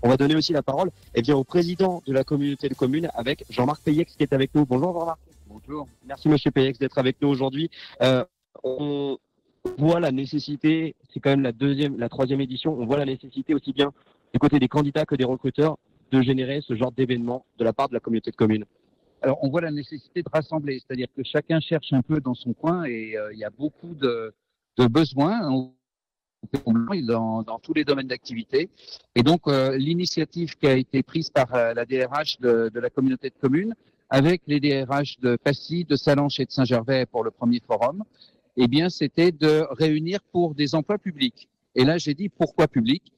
On va donner aussi la parole au président de la communauté de communes avec Jean-Marc Payex qui est avec nous. Bonjour Jean-Marc. Bonjour. Merci Monsieur Payex d'être avec nous aujourd'hui. On voit la nécessité, c'est quand même la troisième édition, on voit la nécessité aussi bien du côté des candidats que des recruteurs de générer ce genre d'événement de la part de la communauté de communes. Alors, on voit la nécessité de rassembler, c'est-à-dire que chacun cherche un peu dans son coin et il y a beaucoup de besoins dans tous les domaines d'activité. Et donc, l'initiative qui a été prise par la DRH de la communauté de communes avec les DRH de Passy, de Sallanches et de Saint-Gervais pour le premier forum, eh bien, c'était de réunir pour des emplois publics. Et là, j'ai dit pourquoi public?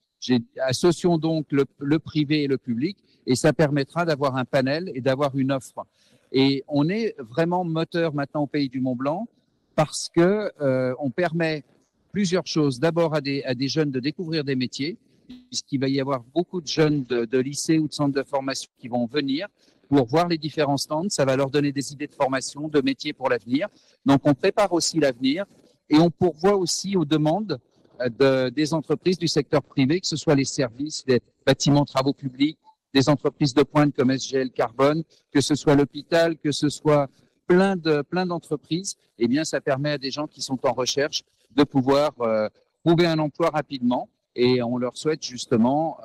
Associons donc le privé et le public, et ça permettra d'avoir un panel et d'avoir une offre. Et on est vraiment moteur maintenant au Pays du Mont-Blanc parce que on permet plusieurs choses. D'abord à des jeunes de découvrir des métiers, puisqu'il va y avoir beaucoup de jeunes de lycées ou de centres de formation qui vont venir pour voir les différents stands. Ça va leur donner des idées de formation, de métiers pour l'avenir. Donc on prépare aussi l'avenir et on pourvoit aussi aux demandes des entreprises du secteur privé, que ce soit les services, les bâtiments, travaux publics, des entreprises de pointe comme SGL Carbone, que ce soit l'hôpital, que ce soit plein d'entreprises. Eh bien, ça permet à des gens qui sont en recherche de pouvoir trouver un emploi rapidement. Et on leur souhaite justement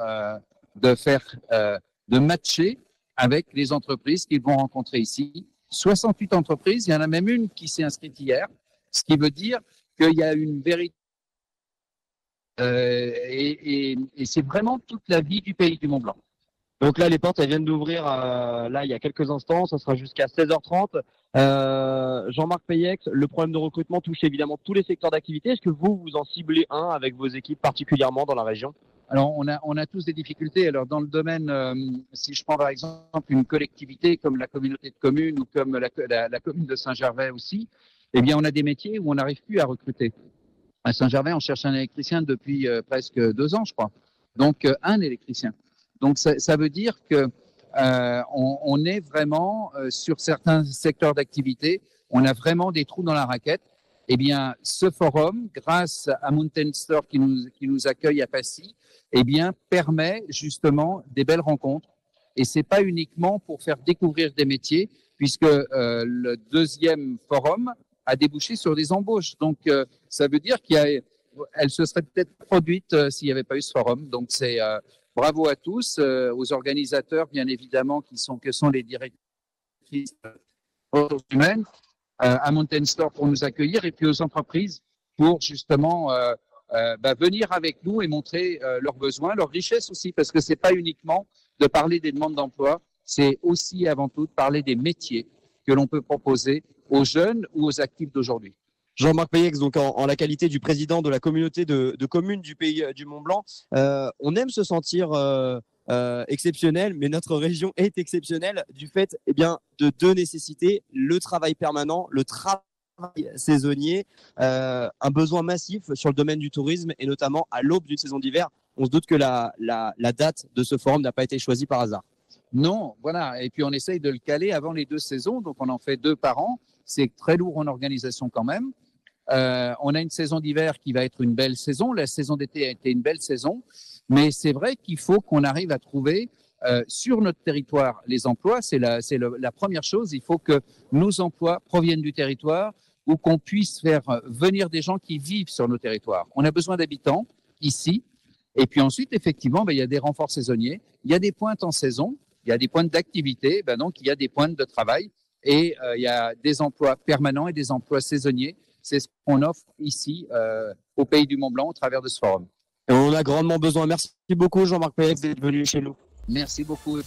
de matcher avec les entreprises qu'ils vont rencontrer ici. 68 entreprises, il y en a même une qui s'est inscrite hier, ce qui veut dire qu'il y a une véritable et c'est vraiment toute la vie du Pays du Mont-Blanc. Donc là, les portes, elles viennent d'ouvrir là il y a quelques instants. Ça sera jusqu'à 16h30. Jean-Marc Payex, le problème de recrutement touche évidemment tous les secteurs d'activité. Est-ce que vous en ciblez un avec vos équipes particulièrement dans la région? Alors, on a tous des difficultés. Alors, dans le domaine, si je prends par exemple une collectivité comme la communauté de communes ou comme la commune de Saint-Gervais aussi, eh bien, on a des métiers où on n'arrive plus à recruter. À Saint-Gervais, on cherche un électricien depuis presque 2 ans, je crois. Donc, un électricien. Donc, ça veut dire que on est vraiment sur certains secteurs d'activité, on a vraiment des trous dans la raquette. Eh bien, ce forum, grâce à Mountain Store qui nous accueille à Passy, eh bien, permet justement des belles rencontres. Et c'est pas uniquement pour faire découvrir des métiers, puisque le deuxième forum a débouché sur des embauches. Donc, ça veut dire elle se serait peut-être produite s'il n'y avait pas eu ce forum. Donc, c'est bravo à tous, aux organisateurs, bien évidemment, que sont les directrices ressources humaines, à Mountain Store pour nous accueillir, et puis aux entreprises pour justement venir avec nous et montrer leurs besoins, leurs richesses aussi, parce que c'est pas uniquement de parler des demandes d'emploi, c'est aussi avant tout de parler des métiers que l'on peut proposer aux jeunes ou aux actifs d'aujourd'hui. Jean-Marc Payex, donc en la qualité du président de la communauté de communes du Pays du Mont-Blanc, on aime se sentir exceptionnel, mais notre région est exceptionnelle du fait de deux nécessités, le travail permanent, le travail saisonnier, un besoin massif sur le domaine du tourisme et notamment à l'aube d'une saison d'hiver. On se doute que la date de ce forum n'a pas été choisie par hasard. Non, voilà. Et puis on essaye de le caler avant les 2 saisons, donc on en fait 2 par an. C'est très lourd en organisation quand même. On a une saison d'hiver qui va être une belle saison. La saison d'été a été une belle saison. Mais c'est vrai qu'il faut qu'on arrive à trouver sur notre territoire les emplois. C'est la première chose. Il faut que nos emplois proviennent du territoire ou qu'on puisse faire venir des gens qui vivent sur nos territoires. On a besoin d'habitants ici. Et puis ensuite, effectivement, il y a des renforts saisonniers. Il y a des pointes en saison. Il y a des pointes d'activité. Donc, il y a des pointes de travail. Et il y a des emplois permanents et des emplois saisonniers. C'est ce qu'on offre ici au Pays du Mont-Blanc au travers de ce forum. Et on en a grandement besoin. Merci beaucoup Jean-Marc Payex d'être venu chez nous. Merci beaucoup.